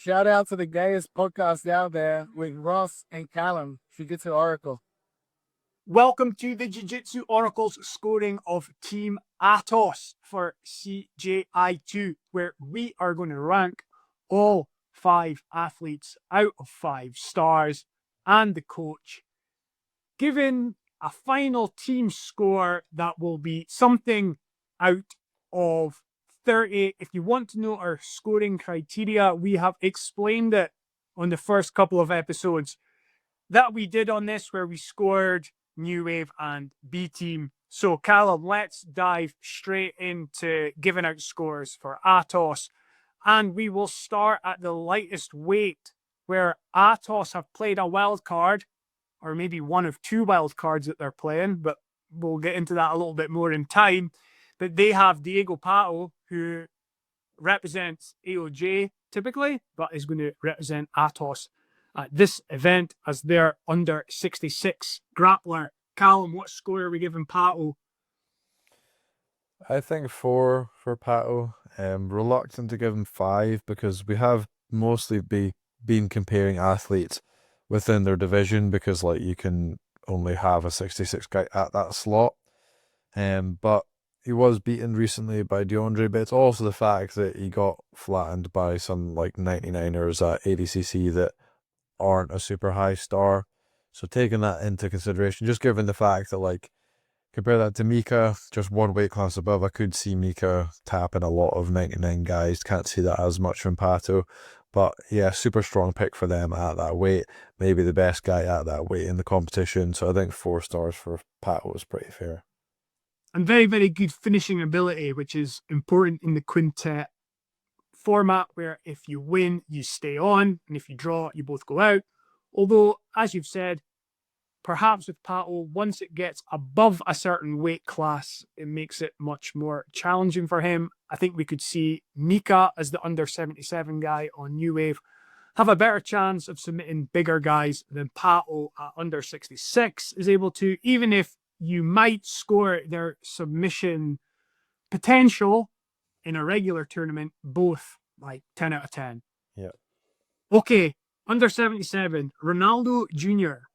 Shout out to the gayest podcast out there with Ross and Calum, Jiu Jitsu Oracle. Welcome to the Jiu Jitsu Oracle's scoring of Team Atos for CJI 2, where we are going to rank all 5 athletes out of 5 stars and the coach, given a final team score that will be something out of 30. If you want to know our scoring criteria, we have explained it on the first couple of episodes that we did on this, where we scored New Wave and B Team. So Calum, let's dive straight into giving out scores for Atos. And we will start at the lightest weight, where Atos have played a wild card, or maybe one of 2 wild cards that they're playing, but we'll get into that a little bit more in time. But they have Diego Pato, who represents AOJ typically, but is going to represent Atos at this event as their under 66 grappler. Calum, what score are we giving Pato? I think 4 for Pato. Reluctant to give him 5 because we have mostly been comparing athletes within their division, because like you can only have a 66 guy at that slot. But he was beaten recently by DeAndre, but it's also the fact that he got flattened by some like 99ers at ADCC that aren't a super high star. So taking that into consideration, just given the fact that like compare that to Mika, just 1 weight class above, I could see Mika tapping a lot of 99 guys. Can't see that as much from Pato. But yeah, super strong pick for them at that weight. Maybe the best guy at that weight in the competition. So I think 4 stars for Pato is pretty fair. And very, very good finishing ability, which is important in the quintet format, where if you win, you stay on, and if you draw, you both go out. Although, as you've said, perhaps with Pato, once it gets above a certain weight class, it makes it much more challenging for him. I think we could see Mika, as the under 77 guy on New Wave, have a better chance of submitting bigger guys than Pato at under 66 is able to, even if you might score their submission potential in a regular tournament both like 10 out of 10. Yeah. Okay, under 77, Ronaldo Jr.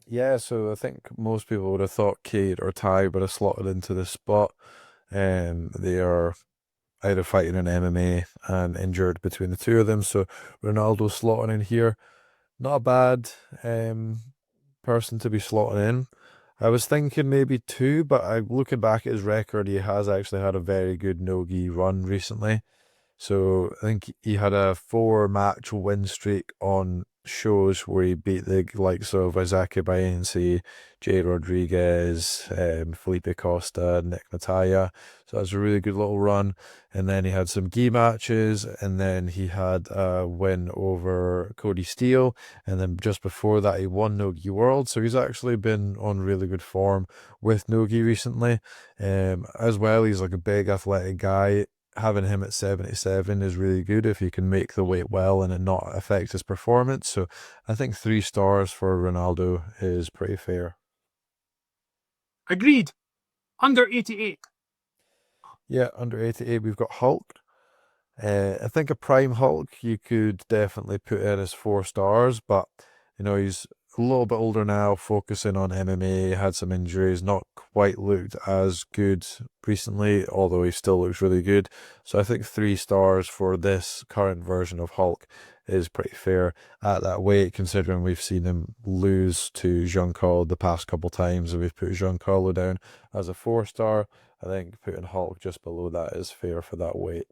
Yeah, so I think most people would have thought Cade or Ty would have slotted into this spot. They are either fighting in MMA and injured between the two of them. So Ronaldo slotting in here. Not a bad person to be slotting in. I was thinking maybe 2, but looking back at his record, he has actually had a very good no-gi run recently. So I think he had a 4-match win streak on shows where he beat the likes of Isaac Bayensi, Jay Rodriguez, Felipe Costa, Nick Natalia. So that's a really good little run. And then he had some gi matches, and then he had a win over Cody Steele. And then just before that, he won No-Gi World. So he's actually been on really good form with No-Gi recently. As well, he's like a big athletic guy. Having him at 77 is really good if he can make the weight well and it not affect his performance. So I think 3 stars for Ronaldo is pretty fair. Agreed. Under 88. Yeah, under 88 we've got Hulk. I think a prime Hulk you could definitely put in as 4 stars, but you know, he's a little bit older now, focusing on MMA, had some injuries, not quite looked as good recently, although he still looks really good. So I think 3 stars for this current version of Hulk is pretty fair at that weight, considering we've seen him lose to Jean-Claude the past couple times, and we've put Jean-Claude down as a 4-star. I think putting Hulk just below that is fair for that weight.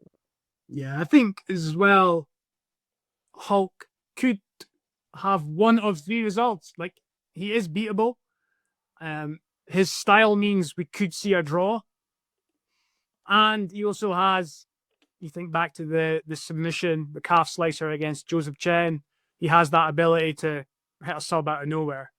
Yeah, I think as well, Hulk could have one of 3 results. Like, he is beatable. His style means we could see a draw. And he also has, you think back to the submission, the calf slicer against Joseph Chen, he has that ability to hit a sub out of nowhere.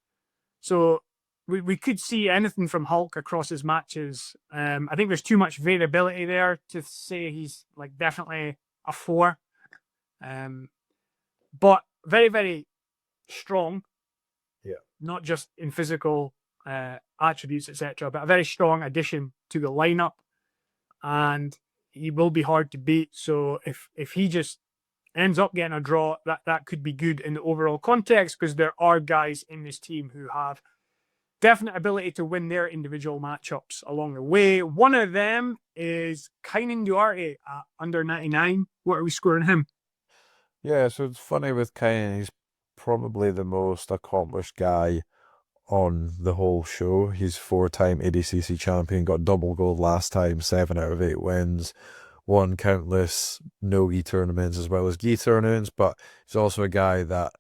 So we could see anything from Hulk across his matches. I think there's too much variability there to say he's like definitely a 4. But very, very strong. Yeah. Not just in physical attributes, etc., but a very strong addition to the lineup. And he will be hard to beat. So if he just ends up getting a draw, that could be good in the overall context, because there are guys in this team who have definite ability to win their individual matchups along the way. One of them is Kaynan Duarte at under 99. What are we scoring him? Yeah, so it's funny with Kaynan, he's probably the most accomplished guy on the whole show. He's 4-time ADCC champion, got double gold last time, 7 out of 8 wins, won countless no-gi tournaments as well as gi tournaments, but he's also a guy that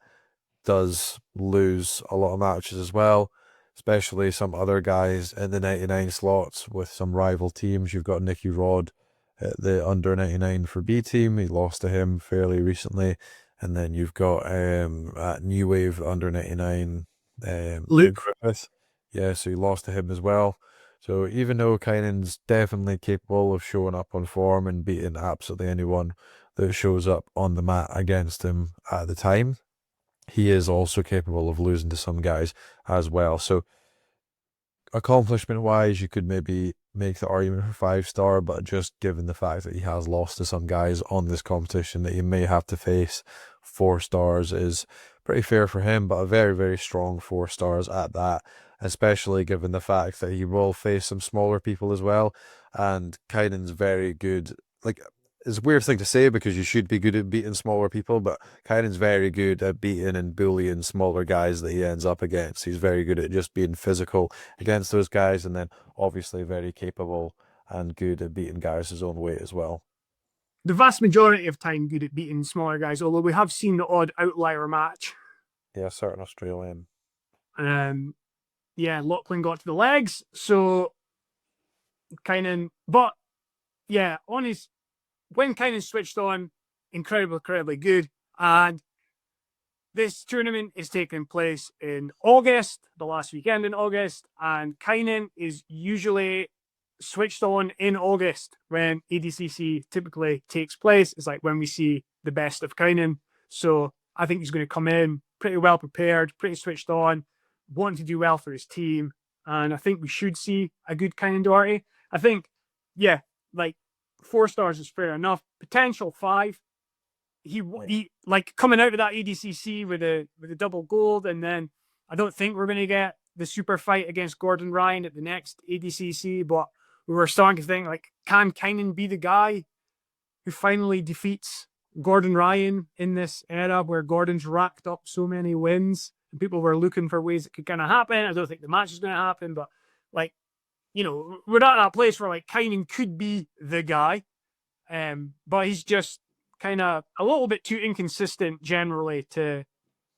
does lose a lot of matches as well, especially some other guys in the 99 slots with some rival teams. You've got Nicky Rod at the under 99 for B team. He lost to him fairly recently. And then you've got at New Wave under 99 Luke Griffith. Yeah, so he lost to him as well. So even though Kaynan's definitely capable of showing up on form and beating absolutely anyone that shows up on the mat against him at the time, he is also capable of losing to some guys as well. So accomplishment-wise, you could maybe make the argument for 5-star, but just given the fact that he has lost to some guys on this competition that he may have to face, 4 stars is pretty fair for him, but a very, very strong 4 stars at that, especially given the fact that he will face some smaller people as well, and Kaynan's very good. Like, it's a weird thing to say because you should be good at beating smaller people, but Kaynan's very good at beating and bullying smaller guys that he ends up against. He's very good at just being physical against those guys, and then obviously very capable and good at beating guys his own weight as well. The vast majority of time good at beating smaller guys, although we have seen the odd outlier match. Yeah, certain Australian. Yeah, Lachlan got to the legs, so Kaynan, but yeah, when Kaynan switched on, incredibly good. And this tournament is taking place in August, the last weekend in August, and Kaynan is usually switched on in August when ADCC typically takes place. It's like when we see the best of Kaynan. So I think he's going to come in pretty well prepared, pretty switched on, wanting to do well for his team. And I think we should see a good Kaynan Duarte. I think, yeah, like 4 stars is fair enough. Potential 5. He like coming out of that ADCC with a double gold, and then I don't think we're going to get the super fight against Gordon Ryan at the next ADCC, but we were starting to think, like, can Kaynan be the guy who finally defeats Gordon Ryan in this era where Gordon's racked up so many wins and people were looking for ways it could kind of happen? I don't think the match is going to happen, but like, you know, we're not in a place where like Kaynan could be the guy, but he's just kind of a little bit too inconsistent generally to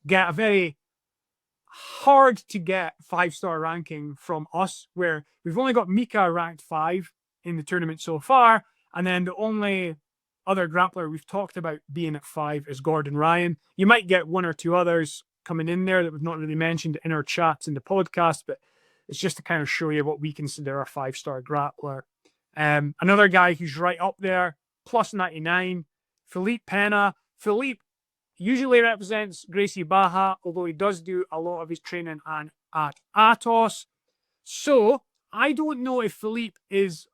get a very hard to get 5-star ranking from us, where we've only got Mika ranked 5 in the tournament so far, and then the only other grappler we've talked about being at 5 is Gordon Ryan. You might get 1 or 2 others coming in there that we've not really mentioned in our chats in the podcast, but it's just to kind of show you what we consider a 5-star grappler. Another guy who's right up there, plus 99, Felipe Pena. Felipe usually represents Gracie Baja, although he does do a lot of his training at Atos. So I don't know if Felipe is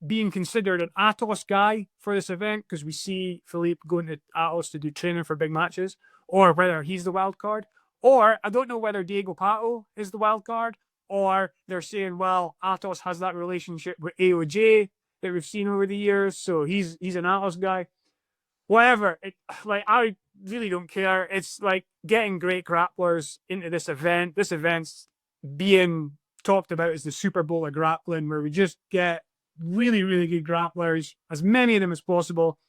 being considered an Atos guy for this event, because we see Felipe going to Atos to do training for big matches, or whether he's the wild card. Or I don't know whether Diego Pato is the wild card, or they're saying, well, Atos has that relationship with AOJ that we've seen over the years, so he's an Atos guy. Whatever, I really don't care. It's like getting great grapplers into this event. This event's being talked about as the Super Bowl of grappling, where we just get really, really good grapplers, as many of them as possible,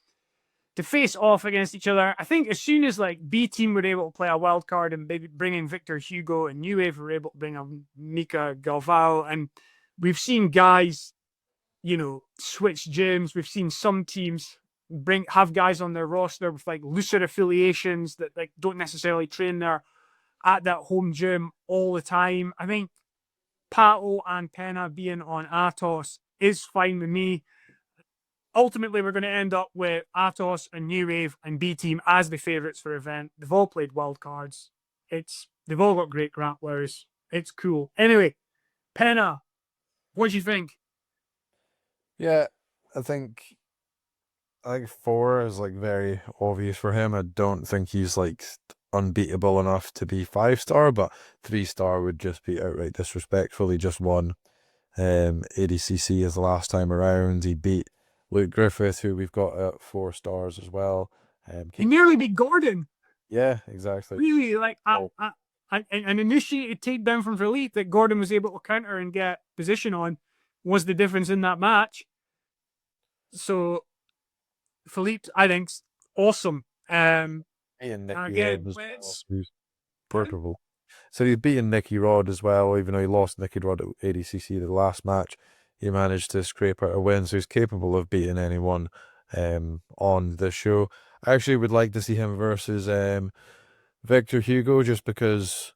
to face off against each other. I think as soon as like B team were able to play a wild card and maybe bring in Victor Hugo, and New Wave were able to bring in Mika Galvao, and we've seen guys, you know, switch gyms. We've seen some teams have guys on their roster with like looser affiliations that like don't necessarily train there at that home gym all the time. I think Pato and Pena being on Atos is fine with me. Ultimately, we're going to end up with Atos and New Wave and B Team as the favourites for the event. They've all played wild cards. They've all got great grapplers. It's cool. Anyway, Pena, what do you think? Yeah, I think I think 4 is like very obvious for him. I don't think he's like unbeatable enough to be 5-star, but 3-star would just be outright disrespectful. He just won ADCC his last time around. He beat Luke Griffith, who we've got at 4 stars as well. He nearly beat Gordon. Yeah, exactly. Really, like Oh. an initiated takedown from Felipe that Gordon was able to counter and get position on was the difference in that match. So Felipe, I think, awesome. And Nicky again, Rod as let's- well, who's portable. So he's beaten Nicky Rod as well, even though he lost Nicky Rod at ADCC the last match. He managed to scrape out a win, so he's capable of beating anyone on the show. I actually would like to see him versus Victor Hugo, just because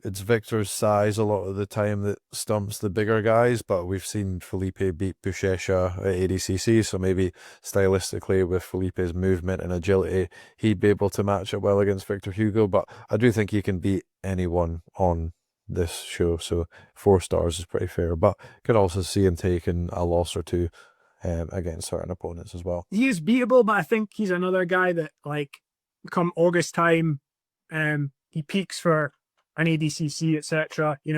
it's Victor's size a lot of the time that stumps the bigger guys, but we've seen Felipe beat Buchecha at ADCC, so maybe stylistically with Felipe's movement and agility, he'd be able to match it well against Victor Hugo, but I do think he can beat anyone on this show, so 4 stars is pretty fair, but could also see him taking a loss or two against certain opponents as well. He is beatable, but I think he's another guy that, like, come August time, he peaks for an ADCC, etc. You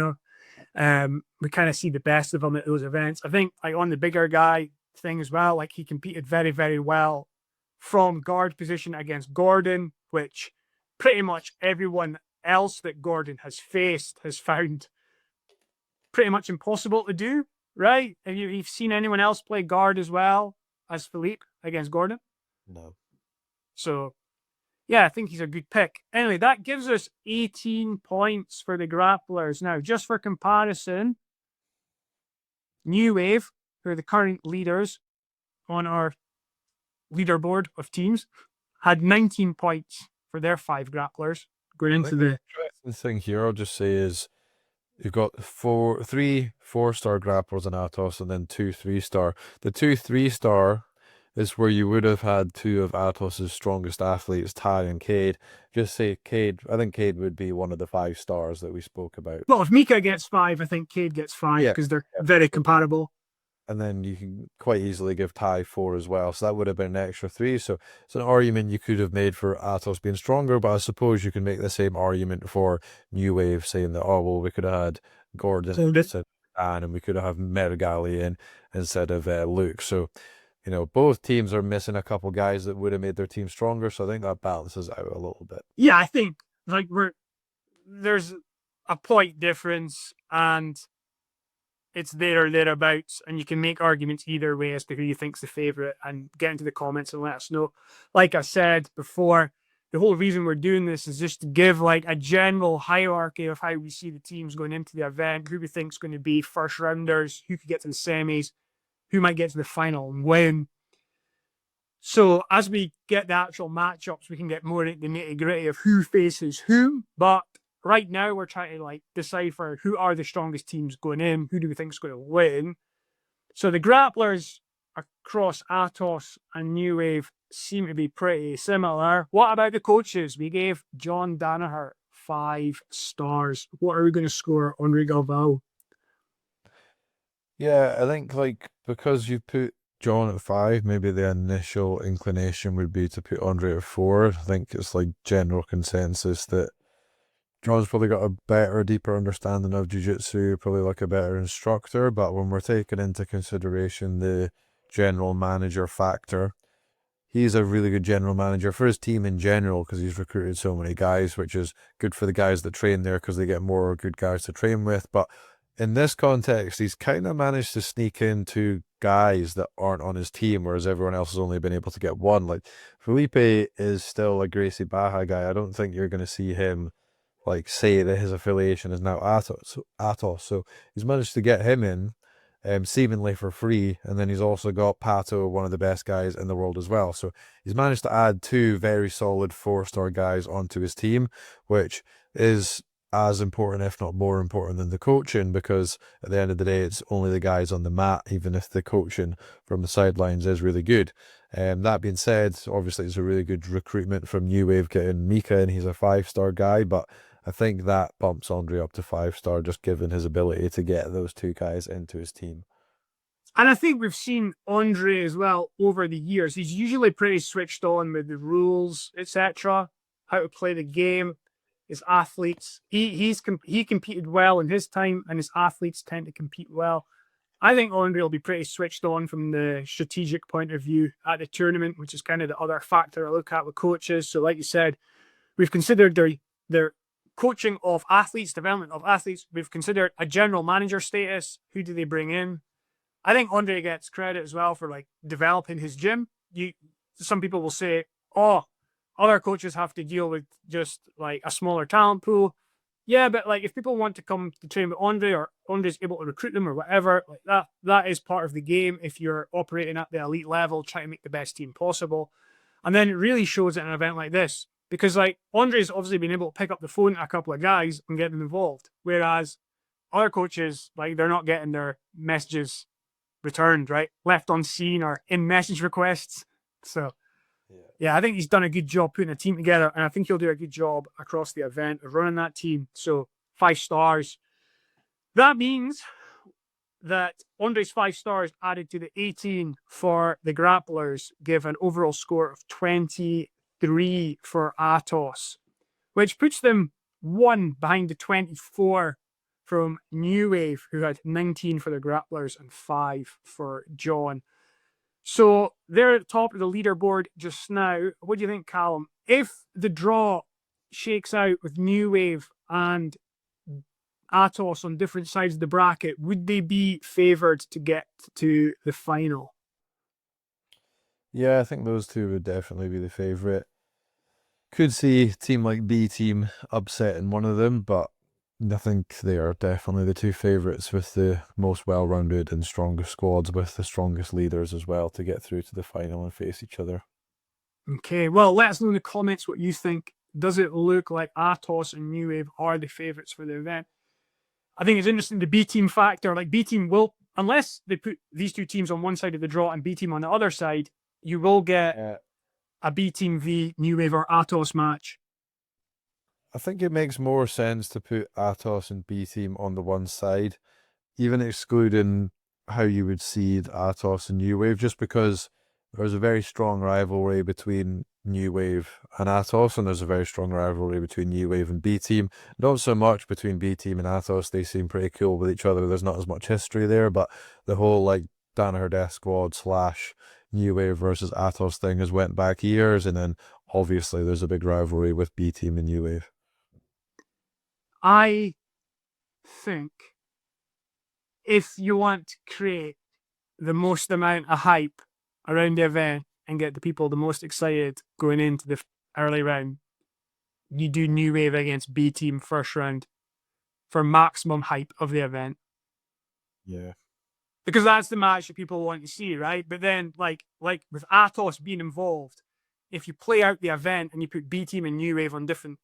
know, we kind of see the best of him at those events. I think, like, on the bigger guy thing as well, like, he competed very, very well from guard position against Gordon, which pretty much everyone else that Gordon has faced has found pretty much impossible to do, right? Have you've seen anyone else play guard as well as Felipe against Gordon? No. So, yeah, I think he's a good pick. Anyway, that gives us 18 points for the grapplers. Now, just for comparison, New Wave, who are the current leaders on our leaderboard of teams, had 19 points for their 5 grapplers going into the... interesting thing here, I'll just say, is you've got 3 4-star grapplers in Atos and then 2 3-star. The 2 3-star is where you would have had 2 of Atos's strongest athletes, Ty and Cade. Just say Cade. I think Cade would be one of the 5 stars that we spoke about. Well, if Mika gets 5, I think Cade gets 5 because they're very comparable. And then you can quite easily give Ty 4 as well. So that would have been an extra 3. So it's an argument you could have made for Atos being stronger, but I suppose you can make the same argument for New Wave, saying that, oh, well, we could have had Gordon instead of Dan, and we could have Mergali in instead of Luke. So, you know, both teams are missing a couple guys that would have made their team stronger. So I think that balances out a little bit. Yeah, I think, like, there's a point difference, and it's there or thereabouts, and you can make arguments either way as to who you think's the favourite, and get into the comments and let us know. Like I said before, the whole reason we're doing this is just to give, like, a general hierarchy of how we see the teams going into the event, who we think's going to be first rounders, who could get to the semis, who might get to the final and win. So as we get the actual matchups, we can get more into the nitty-gritty of who faces who, but right now, we're trying to, like, decipher who are the strongest teams going in, who do we think is going to win. So the grapplers across Atos and New Wave seem to be pretty similar. What about the coaches? We gave John Danaher 5 stars. What are we going to score Andre Galvao? Yeah, I think, like, because you put John at 5, maybe the initial inclination would be to put Andre at 4. I think it's, like, general consensus that John's probably got a better, deeper understanding of jiu-jitsu, probably like a better instructor, but when we're taking into consideration the general manager factor, he's a really good general manager for his team in general because he's recruited so many guys, which is good for the guys that train there because they get more good guys to train with. But in this context, he's kind of managed to sneak in 2 guys that aren't on his team, whereas everyone else has only been able to get 1. Like, Felipe is still a Gracie Baja guy. I don't think you're going to see him, like, say that his affiliation is now Atos. So he's managed to get him in seemingly for free, and then he's also got Pato, one of the best guys in the world as well. So he's managed to add 2 very solid 4-star guys onto his team, which is as important, if not more important, than the coaching, because at the end of the day, it's only the guys on the mat, even if the coaching from the sidelines is really good. That being said, obviously it's a really good recruitment from New Wave getting Mika, and he's a 5-star guy, but I think that bumps Andre up to 5-star, just given his ability to get those 2 guys into his team. And I think we've seen Andre as well over the years. He's usually pretty switched on with the rules, etc., how to play the game. His athletes, he competed well in his time, and his athletes tend to compete well. I think Andre will be pretty switched on from the strategic point of view at the tournament, which is kind of the other factor I look at with coaches. So, like you said, we've considered their coaching of athletes, development of athletes. We've considered a general manager status. Who do they bring in? I think Andre gets credit as well for like developing his gym. Some people will say, "Oh, other coaches have to deal with just like a smaller talent pool." Yeah, but like if people want to come to train with Andre, or Andre's able to recruit them or whatever, like that is part of the game. If you're operating at the elite level, trying to make the best team possible, and then it really shows at an event like this, because like Andre's obviously been able to pick up the phone to a couple of guys and get them involved, whereas other coaches, like, they're not getting their messages returned, right? Left on scene or in message requests. So yeah, I think he's done a good job putting a team together, and I think he'll do a good job across the event of running that team. So 5 stars. That means that Andre's 5 stars added to the 18 for the Grapplers give an overall score of 23 for Atos, which puts them 1 behind the 24 from New Wave, who had 19 for the Grapplers and 5 for John. So they're at the top of the leaderboard just now. What do you think, Calum? If the draw shakes out with New Wave and Atos on different sides of the bracket, would they be favoured to get to the final? Yeah, I think those two would definitely be the favourite. Could see a team like B team upsetting one of them, but I think they are definitely the 2 favourites with the most well-rounded and strongest squads with the strongest leaders as well to get through to the final and face each other. Okay, well, let us know in the comments what you think. Does it look like Atos and New Wave are the favourites for the event? I think it's interesting, the B team factor. Like, B team will, unless they put these 2 teams on one side of the draw and B team on the other side, you will get a B team v New Wave or Atos match. I think it makes more sense to put Atos and B team on the one side, even excluding how you would seed Atos and New Wave, just because there's a very strong rivalry between New Wave and Atos, and there's a very strong rivalry between New Wave and B team. Not so much between B team and Atos. They seem pretty cool with each other. There's not as much history there, but the whole like Danaher Death Squad / New Wave versus Atos thing has went back years, and then obviously there's a big rivalry with B team and New Wave. I think if you want to create the most amount of hype around the event and get the people the most excited going into the early round, you do New Wave against B team first round for maximum hype of the event. Yeah. Because that's the match that people want to see, right? But then, like with Atos being involved, if you play out the event and you put B team and New Wave on different,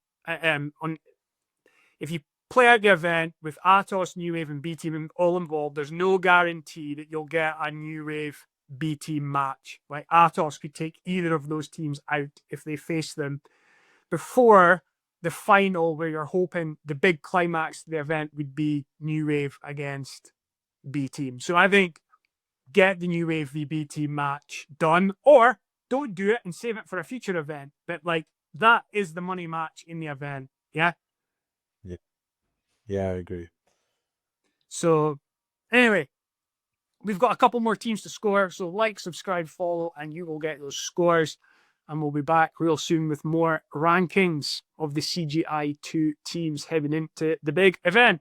if you play out the event with Atos, New Wave, and B team all involved, there's no guarantee that you'll get a New Wave B team match. Like, Atos could take either of those teams out if they face them before the final, where you're hoping the big climax of the event would be New Wave against B team. So I think get the New Wave v B team match done, or don't do it and save it for a future event. But like, that is the money match in the event. Yeah. Yeah, I agree. So anyway, we've got a couple more teams to score. So like, subscribe, follow, and you will get those scores. And we'll be back real soon with more rankings of the CJI 2 teams heading into the big event.